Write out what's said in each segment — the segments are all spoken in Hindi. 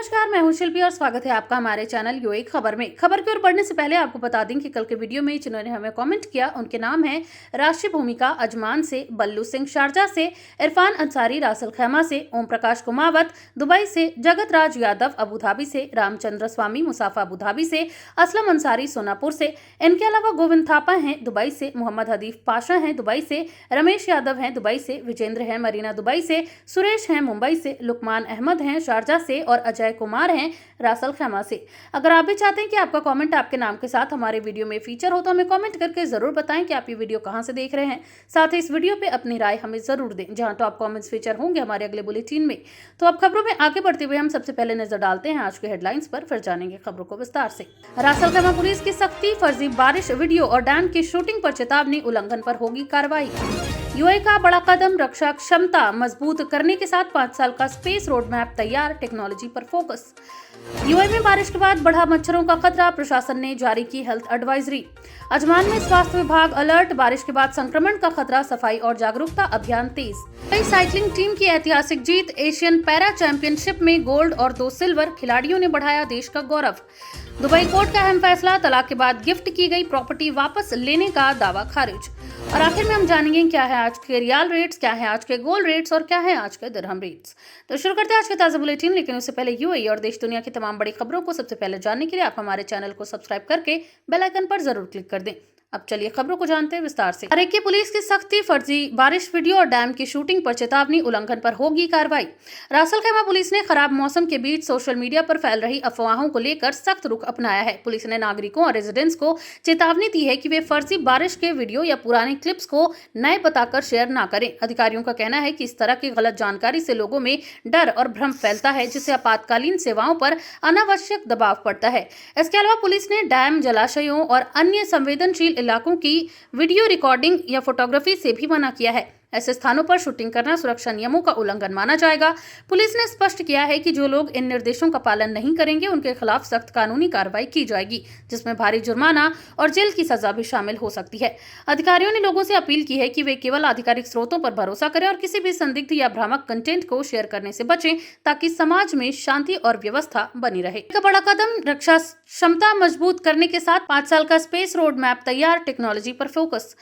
नमस्कार, मैं हूं शिल्पी और स्वागत है आपका हमारे चैनल यूएई खबर में। खबर की ओर बढ़ने से पहले आपको बता दें कि कल के वीडियो में जिन्होंने हमें कमेंट किया उनके नाम हैं राशि भूमिका अजमान से, बल्लू सिंह शारजा से, इरफान अंसारी रासल खैमा से, ओम प्रकाश कुमावत दुबई से, जगत राज यादव अबू धाबी से, रामचंद्र स्वामी मुसाफा अबू धाबी से, असलम अंसारी सोनापुर से। इनके अलावा गोविंद थापा हैं दुबई से, मोहम्मद हदीफ पाशा हैं दुबई से, रमेश यादव हैं दुबई से, विजेंद्र हैं मरीना दुबई से, सुरेश हैं मुंबई से, लुकमान अहमद हैं शारजा से और अजय कुमार हैं रासल खैमा से। अगर आप भी चाहते हैं कि आपका कमेंट आपके नाम के साथ हमारे वीडियो में फीचर हो तो हमें कमेंट करके जरूर बताएं कि आप ये वीडियो कहां से देख रहे हैं। साथ ही इस वीडियो पे अपनी राय हमें जरूर दें, जहां टॉप कमेंट्स फीचर होंगे हमारे अगले बुलेटिन में। तो अब खबरों में आगे बढ़ते हुए हम सबसे पहले नजर डालते हैं आज के हेडलाइंस पर, फिर जानेंगे खबरों को विस्तार से। रासल खैमा पुलिस की सख्ती, फर्जी बारिश वीडियो और डैम की शूटिंग पर चेतावनी, उल्लंघन पर होगी कार्रवाई। यूएई का बड़ा कदम, रक्षा क्षमता मजबूत करने के साथ 5 साल का स्पेस रोड मैप तैयार, टेक्नोलॉजी पर फोकस। यूएई में बारिश के बाद बढ़ा मच्छरों का खतरा, प्रशासन ने जारी की हेल्थ एडवाइजरी। अजमान में स्वास्थ्य विभाग अलर्ट, बारिश के बाद संक्रमण का खतरा, सफाई और जागरूकता अभियान तेज। कई साइकिलिंग टीम की ऐतिहासिक जीत, एशियन पैरा चैंपियनशिप में गोल्ड और 2 सिल्वर, खिलाड़ियों ने बढ़ाया देश का गौरव। दुबई कोर्ट का अहम फैसला, तलाक के बाद गिफ्ट की गई प्रॉपर्टी वापस लेने का दावा खारिज। और आखिर में हम जानेंगे क्या है आज के रियाल रेट्स, क्या है आज के गोल्ड रेट्स और क्या है आज के दिरहम रेट्स। तो शुरू करते हैं आज के ताजा बुलेटिन, लेकिन उससे पहले यूएई और देश दुनिया की तमाम बड़ी खबरों को सबसे पहले जानने के लिए आप हमारे चैनल को सब्सक्राइब करके बेल आइकन पर जरूर क्लिक कर दें। अब चलिए खबरों को जानते हैं विस्तार से। अरेके पुलिस की सख्ती, फर्जी बारिश वीडियो और डैम की शूटिंग पर चेतावनी, उल्लंघन पर होगी कार्रवाई। रासल खैमा पुलिस ने खराब मौसम के बीच सोशल मीडिया पर फैल रही अफवाहों को लेकर सख्त रुख अपनाया है। पुलिस ने नागरिकों और रेजिडेंट्स को चेतावनी दी है कि वे फर्जी बारिश के वीडियो या पुराने क्लिप्स को नए बताकर शेयर न करें। अधिकारियों का कहना है कि इस तरह की गलत जानकारी से लोगों में डर और भ्रम फैलता है, जिससे आपातकालीन सेवाओं पर अनावश्यक दबाव पड़ता है। इसके अलावा पुलिस ने डैम, जलाशयों और अन्य संवेदनशील इलाकों की वीडियो रिकॉर्डिंग या फोटोग्राफी से भी मना किया है। ऐसे स्थानों पर शूटिंग करना सुरक्षा नियमों का उल्लंघन माना जाएगा। पुलिस ने स्पष्ट किया है कि जो लोग इन निर्देशों का पालन नहीं करेंगे उनके खिलाफ सख्त कानूनी कार्रवाई की जाएगी, जिसमें भारी जुर्माना और जेल की सजा भी शामिल हो सकती है। अधिकारियों ने लोगों से अपील की है कि वे केवल आधिकारिक स्रोतों पर भरोसा करें और किसी भी संदिग्ध या भ्रामक कंटेंट को शेयर करने से बचें, ताकि समाज में शांति और व्यवस्था बनी रहे। एक बड़ा कदम, रक्षा क्षमता मजबूत करने के साथ 5 साल का स्पेस रोड मैप तैयार, टेक्नोलॉजी पर फोकस।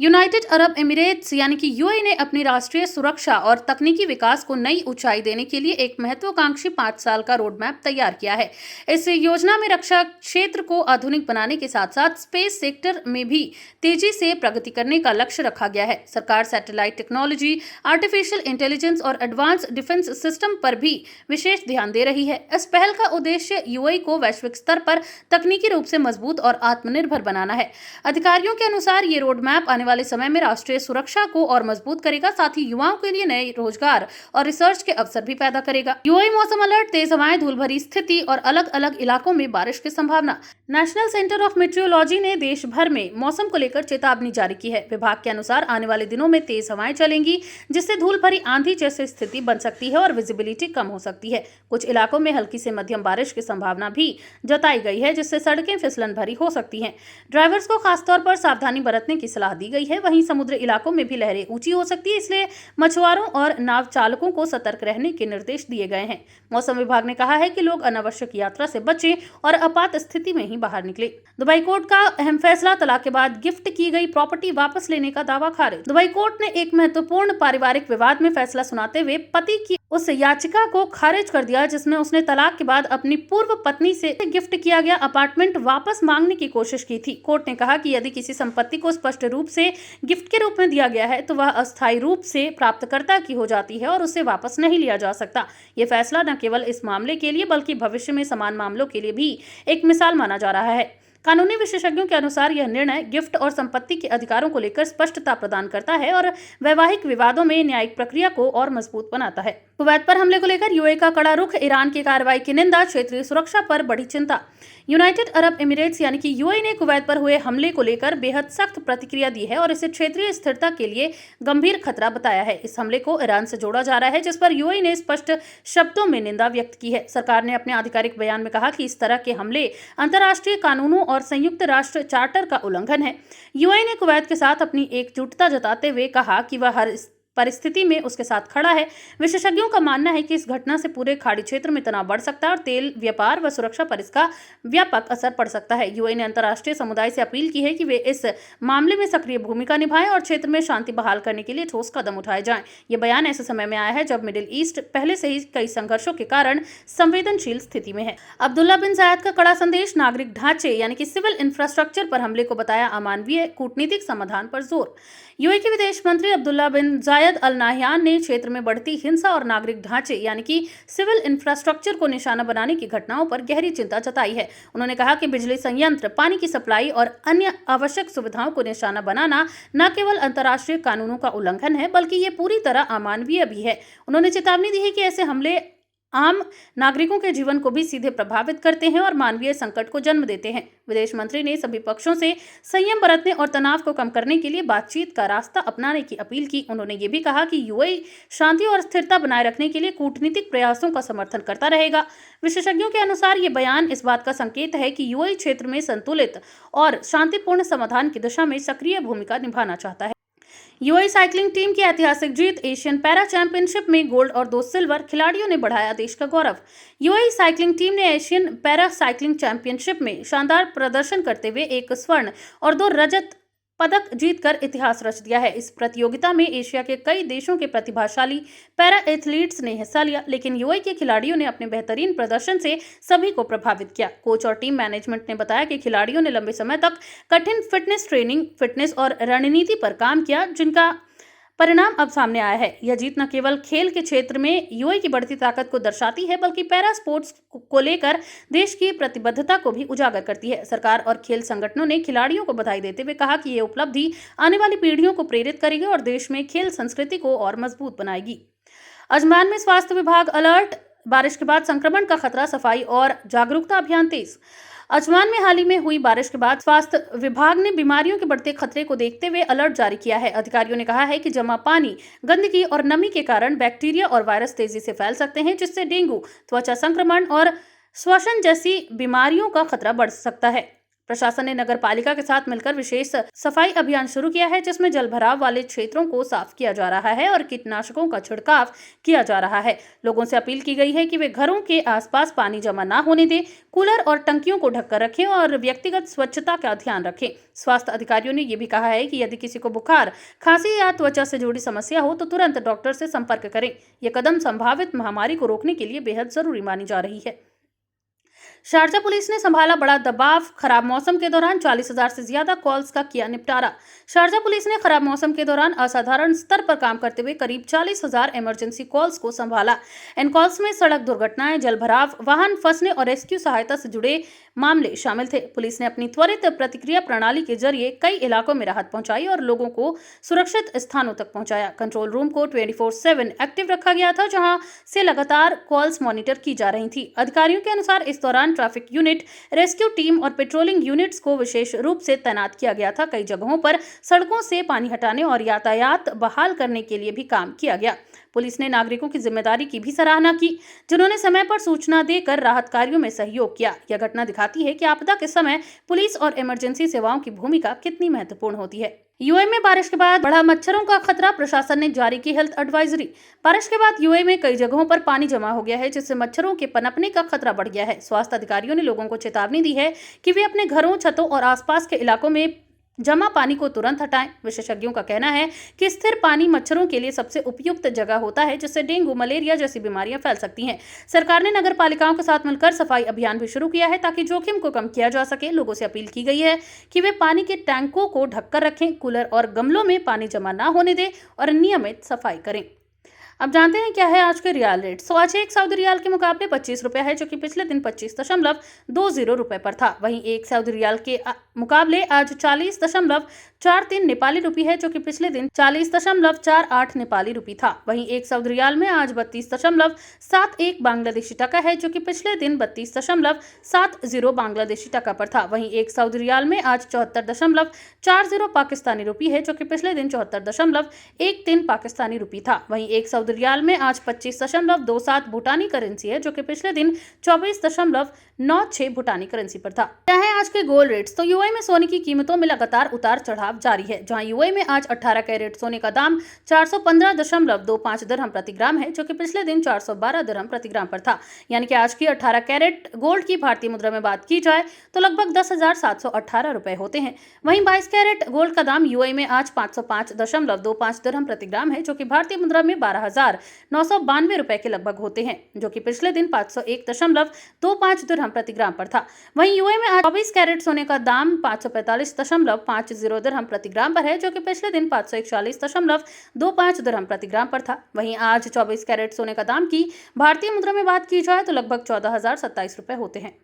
यूनाइटेड अरब एमिरेट्स यानी कि यूएई ने अपनी राष्ट्रीय सुरक्षा और तकनीकी विकास को नई ऊंचाई देने के लिए एक महत्वाकांक्षी 5 साल का रोड मैप तैयार किया है। इस योजना में रक्षा क्षेत्र को आधुनिक बनाने के साथ साथ स्पेस सेक्टर में भी तेजी से प्रगति करने का लक्ष्य रखा गया है। सरकार सैटेलाइट टेक्नोलॉजी, आर्टिफिशियल इंटेलिजेंस और एडवांस डिफेंस सिस्टम पर भी विशेष ध्यान दे रही है। इस पहल का उद्देश्य यूएई को वैश्विक स्तर पर तकनीकी रूप से मजबूत और आत्मनिर्भर बनाना है। अधिकारियों के अनुसार ये रोड मैप आने वाले समय में राष्ट्रीय सुरक्षा को और मजबूत करेगा, साथ ही युवाओं के लिए नए रोजगार और रिसर्च के अवसर भी पैदा करेगा। यूएई मौसम अलर्ट, तेज हवाएं, धूल भरी स्थिति और अलग अलग इलाकों में बारिश की संभावना। नेशनल सेंटर ऑफ मेट्रोलॉजी ने देश भर में मौसम को लेकर चेतावनी जारी की है। विभाग के अनुसार आने वाले दिनों में तेज हवाएं चलेंगी, जिससे धूल भरी आंधी जैसी स्थिति बन सकती है और विजिबिलिटी कम हो सकती है। कुछ इलाकों में हल्की से मध्यम बारिश की संभावना भी जताई गई है, जिससे सड़कें फिसलन भरी हो सकती हैं। ड्राइवर्स को खासतौर पर सावधानी बरतने की सलाह दी गई है। वहीं समुद्री इलाकों में भी लहरें ऊंची हो सकती है, इसलिए मछुआरों और नाव चालकों को सतर्क रहने के निर्देश दिए गए हैं। मौसम विभाग ने कहा है कि लोग अनावश्यक यात्रा से बचें और आपात स्थिति में ही बाहर निकले। दुबई कोर्ट का अहम फैसला, तलाक के बाद गिफ्ट की गई प्रॉपर्टी वापस लेने का दावा खारिज। दुबई कोर्ट ने एक महत्वपूर्ण पारिवारिक विवाद में फैसला सुनाते हुए पति की उस याचिका को खारिज कर दिया, जिसमें उसने तलाक के बाद अपनी पूर्व पत्नी से गिफ्ट किया गया अपार्टमेंट वापस मांगने की कोशिश की थी। कोर्ट ने कहा कि यदि किसी संपत्ति को स्पष्ट रूप से गिफ्ट के रूप में दिया गया है तो वह अस्थायी रूप से प्राप्तकर्ता की हो जाती है और उसे वापस नहीं लिया जा सकता। ये फैसला न केवल इस मामले के लिए बल्कि भविष्य में समान मामलों के लिए भी एक मिसाल माना जा रहा है। कानूनी विशेषज्ञों के अनुसार यह निर्णय गिफ्ट और संपत्ति के अधिकारों को लेकर स्पष्टता प्रदान करता है और वैवाहिक विवादों में न्यायिक प्रक्रिया को और मजबूत बनाता है। कुवैत पर हमले को लेकर यूएई का कड़ा रुख, ईरान की कार्रवाई की निंदा, क्षेत्रीय सुरक्षा पर बढ़ी चिंता। यूनाइटेड अरब एमिरेट्स यानी कि यूएई ने कुवैत पर हुए हमले को लेकर बेहद सख्त प्रतिक्रिया दी है और इसे क्षेत्रीय स्थिरता के लिए गंभीर खतरा बताया है। इस हमले को ईरान से जोड़ा जा रहा है, जिस पर यूएई ने स्पष्ट शब्दों में निंदा व्यक्त की है। सरकार ने अपने आधिकारिक बयान में कहा कि इस तरह के हमले अंतर्राष्ट्रीय कानूनों और संयुक्त राष्ट्र चार्टर का उल्लंघन है। यूएई ने कुवैत के साथ अपनी एकजुटता जताते हुए कहा कि वह हर परिस्थिति में उसके साथ खड़ा है। विशेषज्ञों का मानना है कि इस घटना से पूरे खाड़ी क्षेत्र में तनाव बढ़ सकता है और तेल व्यापार व सुरक्षा पर इसका व्यापक असर पड़ सकता है। यूएई ने अंतर्राष्ट्रीय समुदाय से अपील की है कि वे इस मामले में सक्रिय भूमिका निभाएं और क्षेत्र में शांति बहाल करने के लिए ठोस कदम उठाए जाएं। ये बयान ऐसे समय में आया है जब मिडिल ईस्ट पहले से ही कई संघर्षों के कारण संवेदनशील स्थिति में है। अब्दुल्ला बिन जायद का कड़ा संदेश, नागरिक ढांचे यानी कि सिविल इंफ्रास्ट्रक्चर पर हमले को बताया अमानवीय, कूटनीतिक समाधान पर जोर। यूएई के विदेश मंत्री अब्दुल्ला बिन जायद अल नाह्यान ने क्षेत्र में बढ़ती हिंसा और नागरिक ढांचे यानी कि सिविल इंफ्रास्ट्रक्चर को निशाना बनाने की घटनाओं पर गहरी चिंता जताई है। उन्होंने कहा कि बिजली संयंत्र, पानी की सप्लाई और अन्य आवश्यक सुविधाओं को निशाना बनाना न केवल अंतर्राष्ट्रीय कानूनों का उल्लंघन है बल्कि ये पूरी तरह अमानवीय भी है। उन्होंने चेतावनी दी है कि ऐसे हमले आम नागरिकों के जीवन को भी सीधे प्रभावित करते हैं और मानवीय संकट को जन्म देते हैं। विदेश मंत्री ने सभी पक्षों से संयम बरतने और तनाव को कम करने के लिए बातचीत का रास्ता अपनाने की अपील की। उन्होंने ये भी कहा कि यूएई शांति और स्थिरता बनाए रखने के लिए कूटनीतिक प्रयासों का समर्थन करता रहेगा। विशेषज्ञों के अनुसार ये बयान इस बात का संकेत है कि यूएई क्षेत्र में संतुलित और शांतिपूर्ण समाधान की दिशा में सक्रिय भूमिका निभाना चाहता है। यूएई साइकिलिंग टीम की ऐतिहासिक जीत, एशियन पैरा चैंपियनशिप में गोल्ड और 2 सिल्वर, खिलाड़ियों ने बढ़ाया देश का गौरव। यूएई साइकिलिंग टीम ने एशियन पैरा साइकिलिंग चैंपियनशिप में शानदार प्रदर्शन करते हुए 1 स्वर्ण और 2 रजत पदक जीतकर इतिहास रच दिया है। इस प्रतियोगिता में एशिया के कई देशों के प्रतिभाशाली पैरा एथलीट्स ने हिस्सा लिया, लेकिन यूएई के खिलाड़ियों ने अपने बेहतरीन प्रदर्शन से सभी को प्रभावित किया। कोच और टीम मैनेजमेंट ने बताया कि खिलाड़ियों ने लंबे समय तक कठिन फिटनेस ट्रेनिंग, फिटनेस और रणनीति पर काम किया, जिनका परिणाम अब सामने आया है। यह जीत न केवल खेल के क्षेत्र में यूएई की बढ़ती ताकत को दर्शाती है बल्कि पैरा स्पोर्ट्स को लेकर देश की प्रतिबद्धता को भी उजागर करती है। सरकार और खेल संगठनों ने खिलाड़ियों को बधाई देते हुए कहा कि ये उपलब्धि आने वाली पीढ़ियों को प्रेरित करेगी और देश में खेल संस्कृति को और मजबूत बनाएगी। अजमान में स्वास्थ्य विभाग अलर्ट, बारिश के बाद संक्रमण का खतरा, सफाई और जागरूकता अभियान तेज। अजमान में हाल ही में हुई बारिश के बाद स्वास्थ्य विभाग ने बीमारियों के बढ़ते खतरे को देखते हुए अलर्ट जारी किया है। अधिकारियों ने कहा है कि जमा पानी, गंदगी और नमी के कारण बैक्टीरिया और वायरस तेजी से फैल सकते हैं, जिससे डेंगू, त्वचा संक्रमण और श्वसन जैसी बीमारियों का खतरा बढ़ सकता है। प्रशासन ने नगर पालिका के साथ मिलकर विशेष सफाई अभियान शुरू किया है, जिसमें जलभराव वाले क्षेत्रों को साफ किया जा रहा है और कीटनाशकों का छिड़काव किया जा रहा है। लोगों से अपील की गई है कि वे घरों के आसपास पानी जमा न होने दें, कूलर और टंकियों को ढककर रखें और व्यक्तिगत स्वच्छता का ध्यान रखें। स्वास्थ्य अधिकारियों ने यह भी कहा है कि यदि किसी को बुखार, खांसी या त्वचा से जुड़ी समस्या हो तो तुरंत डॉक्टर से संपर्क करें। यह कदम संभावित महामारी को रोकने के लिए बेहद जरूरी मानी जा रही है। शारजा पुलिस ने संभाला बड़ा दबाव, खराब मौसम के दौरान 40,000 से ज्यादा कॉल्स का किया निपटारा। शारजा पुलिस ने खराब मौसम के दौरान असाधारण स्तर पर काम करते हुए करीब 40,000 इमरजेंसी कॉल्स को संभाला। इन कॉल्स में सड़क दुर्घटनाएं, जलभराव, वाहन फंसने और रेस्क्यू सहायता से जुड़े मामले शामिल थे। पुलिस ने अपनी त्वरित प्रतिक्रिया प्रणाली के जरिए कई इलाकों में राहत पहुंचाई और लोगों को सुरक्षित स्थानों तक पहुंचाया। कंट्रोल रूम को 24/7 एक्टिव रखा गया था, जहां से लगातार कॉल्स मॉनिटर की जा रही थी। अधिकारियों के अनुसार इस दौरान ट्रैफिक यूनिट, रेस्क्यू टीम और पेट्रोलिंग यूनिट्स को विशेष रूप से तैनात किया गया था। कई जगहों पर सड़कों से पानी हटाने और यातायात बहाल करने के लिए भी काम किया गया। पुलिस ने नागरिकों की जिम्मेदारी की भी सराहना की, जिन्होंने समय पर सूचना देकर राहत कार्यों में सहयोग किया। यह घटना दिखाती है कि आपदा के समय पुलिस और इमरजेंसी सेवाओं की भूमिका कितनी महत्वपूर्ण होती है। यूएई में बारिश के बाद बढ़ा मच्छरों का खतरा, प्रशासन ने जारी की हेल्थ एडवाइजरी। बारिश के बाद यूएई में कई जगहों पर पानी जमा हो गया है, जिससे मच्छरों के पनपने का खतरा बढ़ गया है। स्वास्थ्य अधिकारियों ने लोगों को चेतावनी दी है कि वे अपने घरों, छतों और आसपास के इलाकों में जमा पानी को तुरंत हटाएं। विशेषज्ञों का कहना है कि स्थिर पानी मच्छरों के लिए सबसे उपयुक्त जगह होता है, जिससे डेंगू, मलेरिया जैसी बीमारियां फैल सकती हैं। सरकार ने नगर पालिकाओं के साथ मिलकर सफाई अभियान भी शुरू किया है, ताकि जोखिम को कम किया जा सके। लोगों से अपील की गई है कि वे पानी के टैंकों को ढककर रखें, कूलर और गमलों में पानी जमा न होने दें और नियमित सफाई करें। अब जानते हैं क्या है आज के रियाल रेट। तो आज एक सऊदी रियाल के मुकाबले 25 रुपए है, जो कि पिछले दिन 25.20 रुपए पर था। वहीं एक सऊदी रियाल के मुकाबले आज 40.43 नेपाली रुपी है, जो कि पिछले दिन 40.48 नेपाली रुपी था। वहीं एक सऊदी रियाल में आज 32.71 बांग्लादेशी टका है, जो कि पिछले दिन 32.70 बांग्लादेशी टका पर था। वहीं एक सऊदी रियाल में आज 74.40 पाकिस्तानी रुपी है, जो कि पिछले दिन 74.13 पाकिस्तानी रुपी था। वहीं एक सऊदी रियाल में आज 25.27 भूटानी करेंसी है, जो कि पिछले दिन 24.96 भूटानी करेंसी पर था। क्या है आज के गोल्ड रेट्स। तो यूएई में सोने की कीमतों में लगातार उतार चढ़ाव प्रभाव जारी है, जहां यूएई में आज 18 कैरेट सोने का दाम 415.25 दिरहम प्रति ग्राम है, जो कि पिछले दिन 412 दिरहम प्रति ग्राम पर था। यानी कि आज की 18 कैरेट गोल्ड की भारतीय मुद्रा में बात की जाए तो लगभग 10,718 रुपए होते हैं। वहीं 22 कैरेट गोल्ड का दाम यूएई में आज 505.25 दिरहम प्रति ग्राम है, जो कि भारतीय मुद्रा में 12,992 रुपए के लगभग होते हैं, जो कि पिछले दिन 501.25 दिरहम प्रति ग्राम पर था। वहीं यूएई में आज 24 कैरेट सोने का दाम 545.50 दिरहम प्रति ग्राम पर है, जो कि पिछले दिन 541.25 दिरहम प्रति ग्राम पर था। वहीं आज 24 कैरेट सोने का दाम की भारतीय मुद्रा में बात की जाए तो लगभग 14,027 रुपए होते हैं।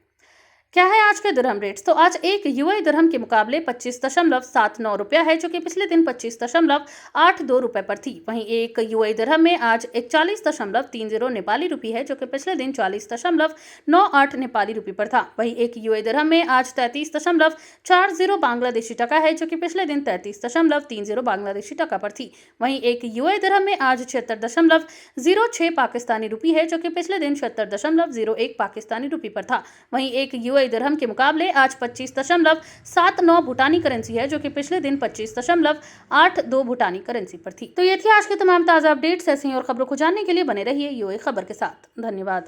क्या है आज के दिरहम रेट्स? तो आज एक यूएई दिरहम के मुकाबले 25.79 रुपया है, जो कि पिछले दिन 25.82 रुपए पर थी। वहीं एक यूएई दिरहम में आज 41.30 नेपाली रुपये है, जो कि पिछले दिन 40.98 नेपाली रुपये पर था। वहीं एक यूएई दिरहम में आज 33.40 बांग्लादेशी टका है, जो कि पिछले दिन 33.30 बांग्लादेशी टका पर थी। वहीं एक यूएई दिरहम में आज 76.06 पाकिस्तानी रुपये है, जो कि पिछले दिन 76.01 पाकिस्तानी रुपये पर था। वहीं एक यूएई दिरहम के मुकाबले आज 25.79 भूटानी करेंसी है, जो कि पिछले दिन 25.82 भूटानी करेंसी पर थी। तो ये थी आज के तमाम ताज़ा अपडेट्स। ऐसी और खबरों को जानने के लिए बने रहिए यूएई खबर के साथ। धन्यवाद।